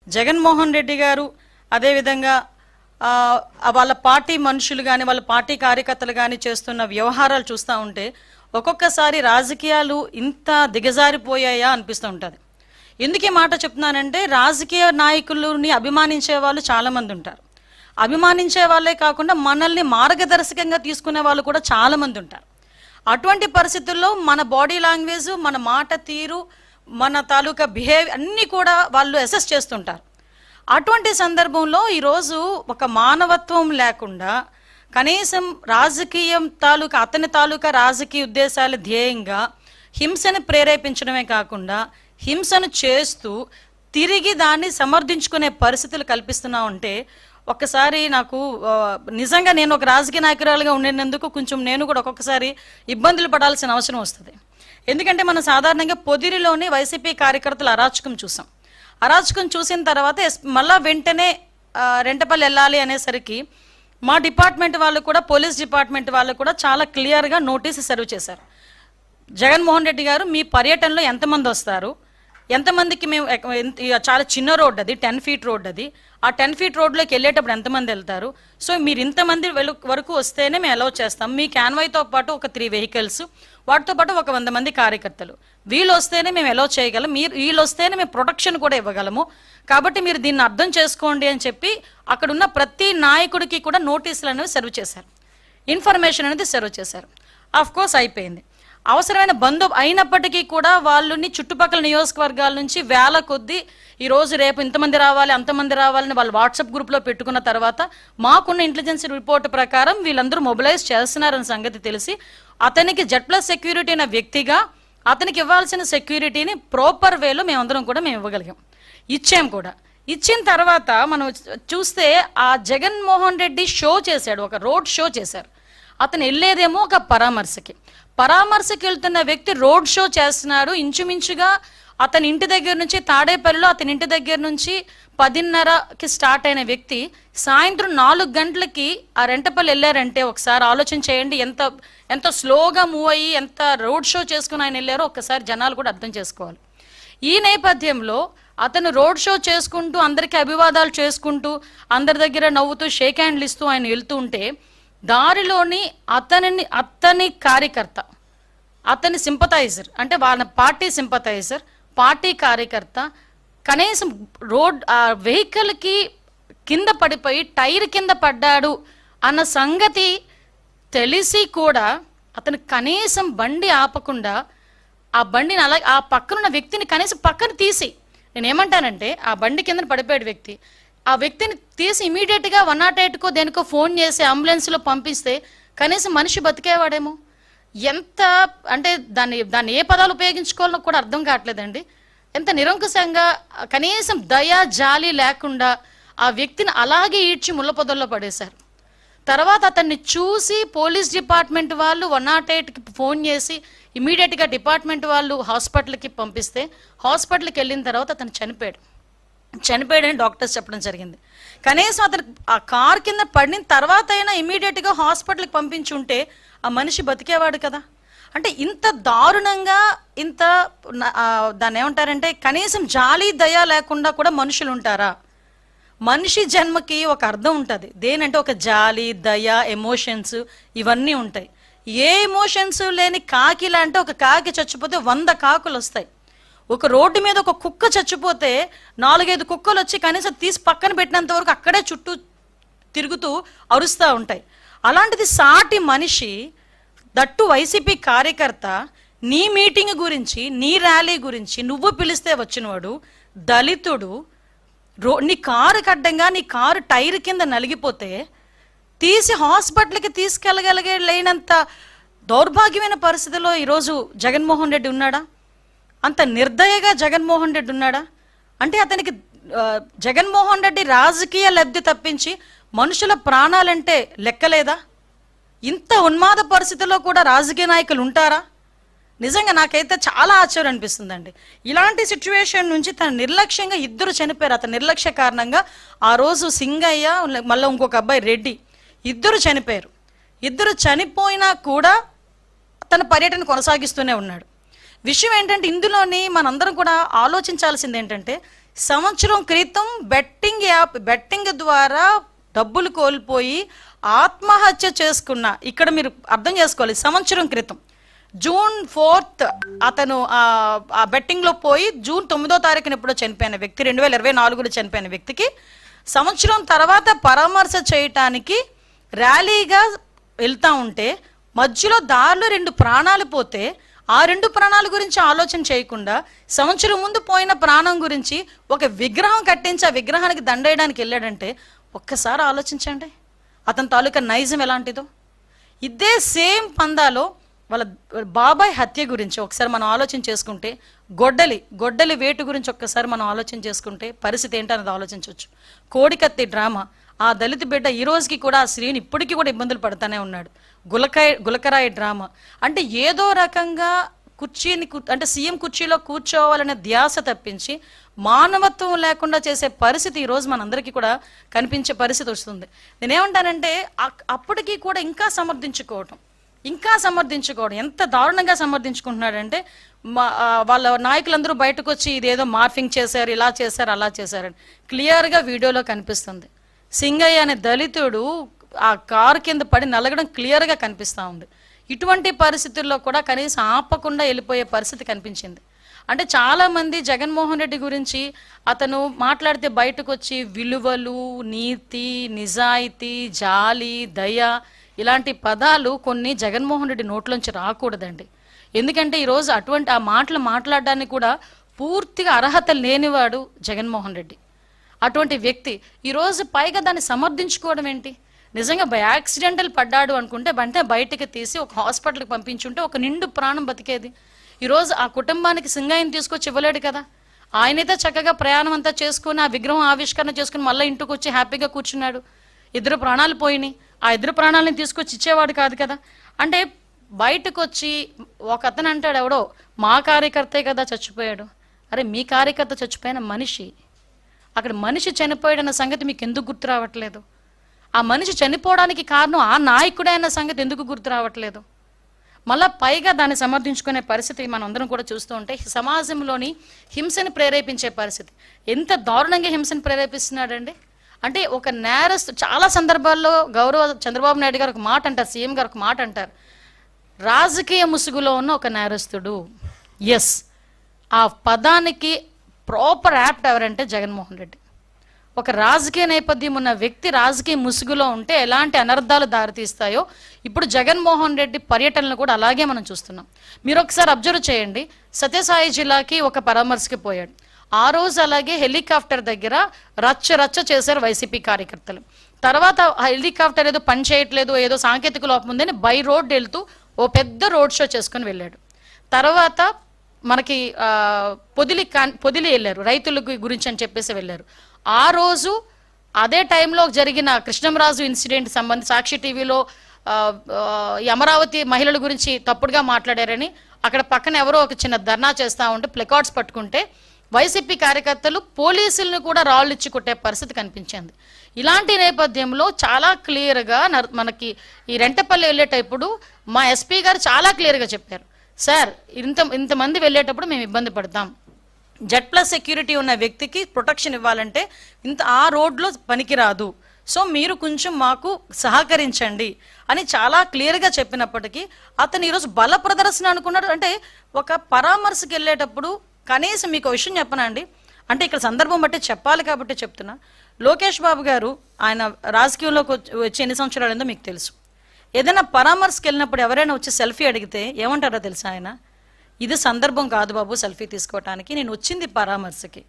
జగన్మోహన్ రెడ్డి గారు అదేవిధంగా వాళ్ళ పార్టీ మనుషులు కానీ వాళ్ళ పార్టీ కార్యకర్తలు కానీ చేస్తున్న వ్యవహారాలు చూస్తూ ఉంటే ఒక్కొక్కసారి రాజకీయాలు ఇంత దిగజారిపోయాయా అనిపిస్తూ ఉంటుంది. ఎందుకు ఈ మాట చెప్తున్నానంటే, రాజకీయ నాయకులని అభిమానించే వాళ్ళు చాలామంది ఉంటారు. అభిమానించే వాళ్ళే కాకుండా మనల్ని మార్గదర్శకంగా తీసుకునే వాళ్ళు కూడా చాలామంది ఉంటారు. అటువంటి పరిస్థితుల్లో మన బాడీ లాంగ్వేజ్, మన మాట తీరు, మన తాలూకా బిహేవియర్ అన్నీ కూడా వాళ్ళు అసెస్ చేస్తుంటారు. అటువంటి సందర్భంలో ఈరోజు ఒక మానవత్వం లేకుండా కనీసం రాజకీయం అతని తాలూకా రాజకీయ ఉద్దేశాల ధ్యేయంగా హింసను ప్రేరేపించడమే కాకుండా హింసను చేస్తూ తిరిగి దాన్ని సమర్థించుకునే పరిస్థితులు కల్పిస్తున్నా ఉంటే ఒక్కసారి నాకు నిజంగా నేను ఒక రాజకీయ నాయకురాలుగా ఉండినందుకు కొంచెం నేను కూడా ఒక్కొక్కసారి ఇబ్బందులు పడాల్సిన అవసరం వస్తుంది. ఎందుకంటే మనం సాధారణంగా పొదిరిలోని వైసీపీ కార్యకర్తల అరాచకం చూసాం. అరాచకం చూసిన తర్వాత మళ్ళా వెంటనే రెంటపల్లి వెళ్ళాలి అనేసరికి మా డిపార్ట్మెంట్ వాళ్ళు కూడా, పోలీస్ డిపార్ట్మెంట్ వాళ్ళు కూడా చాలా క్లియర్గా నోటీస్ సర్వ్ చేశారు. జగన్మోహన్ రెడ్డి గారు, మీ పర్యటనలో ఎంతమంది వస్తారు, ఎంతమందికి మేము, చాలా చిన్న రోడ్ అది, 10 ఫీట్ రోడ్ అది, ఆ 10 ఫీట్ రోడ్లోకి వెళ్ళేటప్పుడు ఎంతమంది వెళ్తారు, సో మీరు ఇంతమంది వరకు వస్తేనే మేము అలౌ చేస్తాం. మీ క్యాన్వాయ్తో పాటు ఒక 3 వెహికల్స్, వాటితో పాటు ఒక 100 మంది కార్యకర్తలు, వీళ్ళు వస్తేనే మేము అలౌ చేయగలం, వీళ్ళు వస్తేనే మేము ప్రొటెక్షన్ కూడా ఇవ్వగలము, కాబట్టి మీరు దీన్ని అర్థం చేసుకోండి అని చెప్పి అక్కడున్న ప్రతి నాయకుడికి కూడా నోటీసులు అనేవి సర్వ్ చేశారు, ఇన్ఫర్మేషన్ అనేది సర్వ్ చేశారు. ఆఫ్ కోర్స్ అయిపోయింది. అవసరమైన అయినప్పటికీ కూడా వాళ్ళని చుట్టుపక్కల నియోజకవర్గాల నుంచి వేల కొద్దీ ఈరోజు రేపు ఇంతమంది రావాలి అంతమంది రావాలని వాళ్ళు వాట్సాప్ గ్రూప్లో పెట్టుకున్న తర్వాత మాకున్న ఇంటెలిజెన్స్ రిపోర్ట్ ప్రకారం వీళ్ళందరూ మొబిలైజ్ చేస్తున్నారన్న సంగతి తెలిసి అతనికి Z+ సెక్యూరిటీ అనే వ్యక్తిగా అతనికి ఇవ్వాల్సిన సెక్యూరిటీని ప్రాపర్ వేలో మేమందరం కూడా మేము ఇవ్వగలిగాం, ఇచ్చాం కూడా. ఇచ్చిన తర్వాత మనం చూస్తే ఆ జగన్మోహన్ రెడ్డి షో చేశాడు, ఒక రోడ్ షో చేశారు. అతను వెళ్ళేదేమో ఒక పరామర్శకి వెళ్తున్న వ్యక్తి రోడ్ షో చేస్తున్నాడు. ఇంచుమించుగా అతని ఇంటి దగ్గర నుంచి తాడేపల్లిలో అతని ఇంటి దగ్గర నుంచి 10:30కి స్టార్ట్ అయిన వ్యక్తి సాయంత్రం 4 గంటలకి ఆ రెంటపల్లి వెళ్ళారంటే ఒకసారి ఆలోచన చేయండి, ఎంత స్లోగా మూవ్ అయ్యి ఎంత రోడ్ షో చేసుకుని ఆయన వెళ్ళారో ఒక్కసారి జనాలు కూడా అర్థం చేసుకోవాలి. ఈ నేపథ్యంలో అతను రోడ్ షో చేసుకుంటూ అందరికీ అభివాదాలు చేసుకుంటూ అందరి దగ్గర నవ్వుతూ షేక్ హ్యాండ్లు ఇస్తూ ఆయన వెళ్తూ ఉంటే దారిలోని అతని కార్యకర్త, అతని సింపథైజర్, అంటే వాళ్ళ పార్టీ సింపథైజర్, పార్టీ కార్యకర్త కనీసం వెహికల్కి కింద పడిపోయి టైర్ కింద పడ్డాడు అన్న సంగతి తెలిసి కూడా అతను కనీసం బండి ఆపకుండా ఆ బండిని అలాగే ఆ పక్కనున్న వ్యక్తిని కనీసం పక్కన తీసి, నేనేమంటానంటే ఆ బండి కింద పడిపోయాడు వ్యక్తి, ఆ వ్యక్తిని తీసి ఇమీడియట్గా 108కో దేనికో ఫోన్ చేసి అంబులెన్స్లో పంపిస్తే కనీసం మనిషి బతికేవాడేమో. ఎంత అంటే దాన్ని ఏ పదాలు ఉపయోగించుకోవాలో కూడా అర్థం కావట్లేదండి. ఎంత నిరంకుశంగా, కనీసం దయా జాలి లేకుండా ఆ వ్యక్తిని అలాగే ఈడ్చి ముళ్ళ పొదల్లో పడేశారు. తర్వాత అతన్ని చూసి పోలీస్ డిపార్ట్మెంట్ వాళ్ళు 108కి ఫోన్ చేసి ఇమీడియట్గా డిపార్ట్మెంట్ వాళ్ళు హాస్పిటల్కి పంపిస్తే హాస్పిటల్కి వెళ్ళిన తర్వాత అతను చనిపోయాడని డాక్టర్స్ చెప్పడం జరిగింది. కనీసం అతను ఆ కార్ కింద పడిన తర్వాత అయినా ఇమీడియట్గా హాస్పిటల్కి పంపించి ఉంటే ఆ మనిషి బతికేవాడు కదా. అంటే ఇంత దారుణంగా, ఇంత దాన్ని ఏమంటారంటే కనీసం జాలి దయ లేకుండా కూడా మనుషులు ఉంటారా? మనిషి జన్మకి ఒక అర్థం ఉంటుంది, దేనంటే ఒక జాలి దయ ఎమోషన్స్ ఇవన్నీ ఉంటాయి. ఏ ఎమోషన్స్ లేని కాకి లాంటి ఒక కాకి చచ్చిపోతే 100 కాకులు వస్తాయి. ఒక రోడ్డు మీద ఒక కుక్క చచ్చిపోతే 4-5 కుక్కలు వచ్చి కనీసం తీసి పక్కన పెట్టినంత వరకు అక్కడే చుట్టూ తిరుగుతూ అరుస్తూ ఉంటాయి. అలాంటిది సాటి మనిషి, దట్టు వైసీపీ కార్యకర్త, నీ మీటింగ్ గురించి, నీ ర్యాలీ గురించి నువ్వు పిలిస్తే వచ్చినవాడు, దళితుడు, నీ కారు కడ్డంగా నీ కారు టైర్ కింద నలిగిపోతే తీసి హాస్పిటల్కి లేనంత దౌర్భాగ్యమైన పరిస్థితిలో ఈరోజు జగన్మోహన్ రెడ్డి ఉన్నాడా? అంత నిర్దయగా జగన్మోహన్ రెడ్డి ఉన్నాడా? అంటే అతనికి జగన్మోహన్ రెడ్డి రాజకీయ లబ్ధి తప్పించి మనుషుల ప్రాణాలంటే లెక్కలేదా? ఇంత ఉన్మాద పరిస్థితిలో కూడా రాజకీయ నాయకులు ఉంటారా? నిజంగా నాకైతే చాలా ఆశ్చర్యం అనిపిస్తుందండి. ఇలాంటి సిచ్యువేషన్ నుంచి తన నిర్లక్ష్యంగా 2 చనిపోయారు. అతని నిర్లక్ష్య కారణంగా ఆ రోజు సింగయ్య, మళ్ళీ ఇంకొక అబ్బాయి రెడ్డి, 2 చనిపోయారు. 2 చనిపోయినా కూడా తన పర్యటన కొనసాగిస్తూనే ఉన్నాడు. విషయం ఏంటంటే ఇందులోని మనందరం కూడా ఆలోచించాల్సింది ఏంటంటే సంవత్సరం క్రితం బెట్టింగ్ ద్వారా డబ్బులు కోల్పోయి ఆత్మహత్య చేసుకున్న, ఇక్కడ మీరు అర్థం చేసుకోవాలి, సంవత్సరం క్రితం జూన్ 4th అతను ఆ బెట్టింగ్లో పోయి జూన్ 9వ తారీఖున ఎప్పుడో చనిపోయిన వ్యక్తి, 2024లో చనిపోయిన వ్యక్తికి సంవత్సరం తర్వాత పరామర్శ చేయటానికి ర్యాలీగా వెళ్తా ఉంటే మధ్యలో దారిలో 2 ప్రాణాలు పోతే ఆ 2 ప్రాణాల గురించి ఆలోచన చేయకుండా సంవత్సరం ముందు పోయిన ప్రాణం గురించి ఒక విగ్రహం కట్టించి ఆ విగ్రహానికి దండేయడానికి వెళ్ళాడంటే ఒక్కసారి ఆలోచించండి అతని తాలూకా నైజం ఎలాంటిదో. ఇదే సేమ్ పందాలో వాళ్ళ బాబాయ్ హత్య గురించి ఒకసారి మనం ఆలోచన చేసుకుంటే, గొడ్డలి వేటు గురించి ఒక్కసారి మనం ఆలోచన చేసుకుంటే పరిస్థితి ఏంటన్నది ఆలోచించవచ్చు. కోడికత్తి డ్రామా, ఆ దళిత బిడ్డ ఈ రోజుకి కూడా ఆ స్త్రీని ఇప్పటికీ కూడా ఇబ్బందులు పడుతూనే ఉన్నాడు. గులకరాయి డ్రామా అంటే ఏదో రకంగా అంటే సీఎం కుర్చీలో కూర్చోవాలనే ధ్యాస తప్పించి మానవత్వం లేకుండా చేసే పరిస్థితి ఈరోజు మనందరికీ కూడా కనిపించే పరిస్థితి వస్తుంది. నేనేమంటానంటే అప్పటికీ కూడా ఇంకా సమర్థించుకోవడం ఎంత దారుణంగా సమర్థించుకుంటున్నాడంటే వాళ్ళ నాయకులందరూ బయటకు వచ్చి ఇదేదో మార్ఫింగ్ చేశారు, ఇలా చేశారు, అలా చేశారని క్లియర్గా వీడియోలో కనిపిస్తుంది. సింగయ్య అనే దళితుడు ఆ కారు కింద పడి నలగడం క్లియర్గా కనిపిస్తూ ఉంది. ఇటువంటి పరిస్థితుల్లో కూడా కనీసం ఆపకుండా వెళ్ళిపోయే పరిస్థితి కనిపించింది. అంటే చాలామంది జగన్మోహన్ రెడ్డి గురించి అతను మాట్లాడితే బయటకు వచ్చి విలువలు, నీతి, నిజాయితీ, జాలి, దయ ఇలాంటి పదాలు కొన్ని జగన్మోహన్ రెడ్డి నోట్లోంచి రాకూడదండి. ఎందుకంటే ఈరోజు అటువంటి ఆ మాటలు మాట్లాడడానికి కూడా పూర్తిగా అర్హత లేనివాడు జగన్మోహన్ రెడ్డి. అటువంటి వ్యక్తి ఈరోజు పైగా దాన్ని సమర్థించుకోవడం ఏంటి? నిజంగా యాక్సిడెంటల్ పడ్డాడు అనుకుంటే వెంటనే బయటికి తీసి ఒక హాస్పిటల్కి పంపించుంటే ఒక నిండు ప్రాణం బతికేది. ఈరోజు ఆ కుటుంబానికి సింగాయిని తీసుకొచ్చి ఇవ్వలేడు కదా. ఆయనైతే చక్కగా ప్రయాణం అంతా చేసుకుని ఆ విగ్రహం ఆవిష్కరణ చేసుకుని మళ్ళీ ఇంటికి వచ్చి హ్యాపీగా కూర్చున్నాడు. 2 ప్రాణాలు పోయినాయి, ఆ 2 ప్రాణాలను తీసుకొచ్చి ఇచ్చేవాడు కాదు కదా. అంటే బయటకు వచ్చి ఒక అతను అంటాడు, ఎవడో మా కార్యకర్తే కదా చచ్చిపోయాడు. అరే మీ కార్యకర్త చచ్చిపోయిన మనిషి, అక్కడ మనిషి చనిపోయాడన్న సంగతి మీకు ఎందుకు గుర్తు రావట్లేదు? ఆ మనిషి చనిపోవడానికి కారణం ఆ నాయకుడే అన్న సంగతి ఎందుకు గుర్తు రావట్లేదు? మళ్ళా పైగా దాన్ని సమర్థించుకునే పరిస్థితి మనం అందరం కూడా చూస్తూ ఉంటే సమాజంలోని హింసను ప్రేరేపించే పరిస్థితి. ఎంత దారుణంగా హింసను ప్రేరేపిస్తున్నాడండి. అంటే ఒక నేరస్తు చాలా సందర్భాల్లో గౌరవ చంద్రబాబు నాయుడు గారు ఒక మాట అంటారు, సీఎం గారు ఒక మాట అంటారు, రాజకీయ ముసుగులో ఉన్న ఒక నేరస్తుడు. ఎస్, ఆ పదానికి ప్రాపర్ యాప్ట్ ఎవరంటే జగన్మోహన్ రెడ్డి. ఒక రాజకీయ నేపథ్యం ఉన్న వ్యక్తి రాజకీయ ముసుగులో ఉంటే ఎలాంటి అనర్థాలు దారితీస్తాయో ఇప్పుడు జగన్మోహన్ రెడ్డి పర్యటనలు కూడా అలాగే మనం చూస్తున్నాం. మీరు ఒకసారి అబ్జర్వ్ చేయండి, సత్యసాయి జిల్లాకి ఒక పరామర్శకి పోయాడు. ఆ రోజు అలాగే హెలికాప్టర్ దగ్గర రచ్చ చేశారు వైసీపీ కార్యకర్తలు. తర్వాత హెలికాప్టర్ ఏదో పని చేయట్లేదు, ఏదో సాంకేతిక లోపం ఉందని బై రోడ్ వెళ్తూ ఓ పెద్ద రోడ్ షో చేసుకుని వెళ్ళాడు. తర్వాత మనకి పొదిలి వెళ్ళారు, రైతుల గురించి అని చెప్పేసి వెళ్ళారు. ఆ రోజు అదే టైంలో జరిగిన కృష్ణంరాజు ఇన్సిడెంట్ సంబంధించి సాక్షి టీవీలో అమరావతి మహిళల గురించి తప్పుడుగా మాట్లాడారని అక్కడ పక్కన ఎవరో ఒక చిన్న ధర్నా చేస్తూ ఉంటే ప్లకార్డ్స్ పట్టుకుంటే వైసీపీ కార్యకర్తలు పోలీసులను కూడా రాళ్ళు ఇచ్చి కొట్టే పరిస్థితి కనిపించింది. ఇలాంటి నేపథ్యంలో చాలా క్లియర్గా మనకి ఈ రెంటపల్లి వెళ్ళేటప్పుడు మా ఎస్పీ గారు చాలా క్లియర్గా చెప్పారు, సార్ ఇంతమంది వెళ్ళేటప్పుడు మేము ఇబ్బంది పడతాం, Z+ సెక్యూరిటీ ఉన్న వ్యక్తికి ప్రొటెక్షన్ ఇవ్వాలంటే ఆ రోడ్లో పనికిరాదు, సో మీరు కొంచెం మాకు సహకరించండి అని చాలా క్లియర్గా చెప్పినప్పటికీ అతను ఈరోజు బల ప్రదర్శన అనుకున్నాడు. అంటే ఒక పరామర్శకు వెళ్ళేటప్పుడు కనీసం మీకు విషయం చెప్పనండి, అంటే ఇక్కడ సందర్భం బట్టి చెప్పాలి కాబట్టి చెప్తున్నా. లోకేష్ బాబు గారు ఆయన రాజకీయంలోకి వచ్చి ఎన్ని సంవత్సరాలు మీకు తెలుసు. ఏదైనా పరామర్శకు వెళ్ళినప్పుడు ఎవరైనా వచ్చి సెల్ఫీ అడిగితే ఏమంటారో తెలుసా ఆయన, ఇది సందర్భం కాదు బాబు సెల్ఫీ తీసుకోవటానికి, నేను వచ్చింది పరామర్శకి,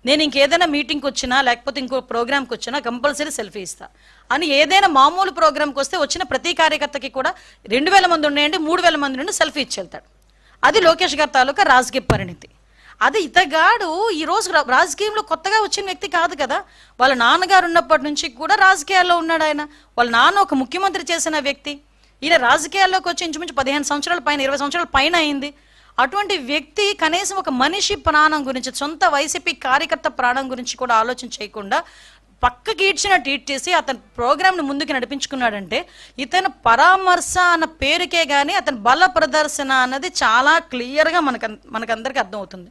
నేను ఇంకేదైనా మీటింగ్కి వచ్చినా లేకపోతే ఇంకో ప్రోగ్రామ్కి వచ్చినా కంపల్సరీ సెల్ఫీ ఇస్తా అని ఏదైనా మామూలు ప్రోగ్రామ్కి వస్తే వచ్చిన ప్రతి కార్యకర్తకి కూడా 2000 మంది ఉన్నాయండి 3000 మంది నుండి సెల్ఫీ ఇచ్చి వెళ్తాడు. అది లోకేష్ గారి తాలూకా రాజకీయ పరిణితి. అది ఇతగాడు ఈరోజు రాజకీయంలో కొత్తగా వచ్చిన వ్యక్తి కాదు కదా, వాళ్ళ నాన్నగారు ఉన్నప్పటి నుంచి కూడా రాజకీయాల్లో ఉన్నాడు ఆయన. వాళ్ళ నాన్న ఒక ముఖ్యమంత్రి చేసిన వ్యక్తి, ఈయన రాజకీయాల్లోకి వచ్చి ఇంచుమించు 15 సంవత్సరాల పైన 20 సంవత్సరాల పైన అయింది. అటువంటి వ్యక్తి కనీసం ఒక మనిషి ప్రాణం గురించి, సొంత వైసీపీ కార్యకర్త ప్రాణం గురించి కూడా ఆలోచన చేయకుండా పక్కకి ట్వీట్ చేసి అతని ప్రోగ్రామ్ని ముందుకు నడిపించుకున్నాడంటే ఇతను పరామర్శ అన్న పేరుకే కానీ అతని బల ప్రదర్శన అన్నది చాలా క్లియర్గా మనకందరికీ అర్థమవుతుంది.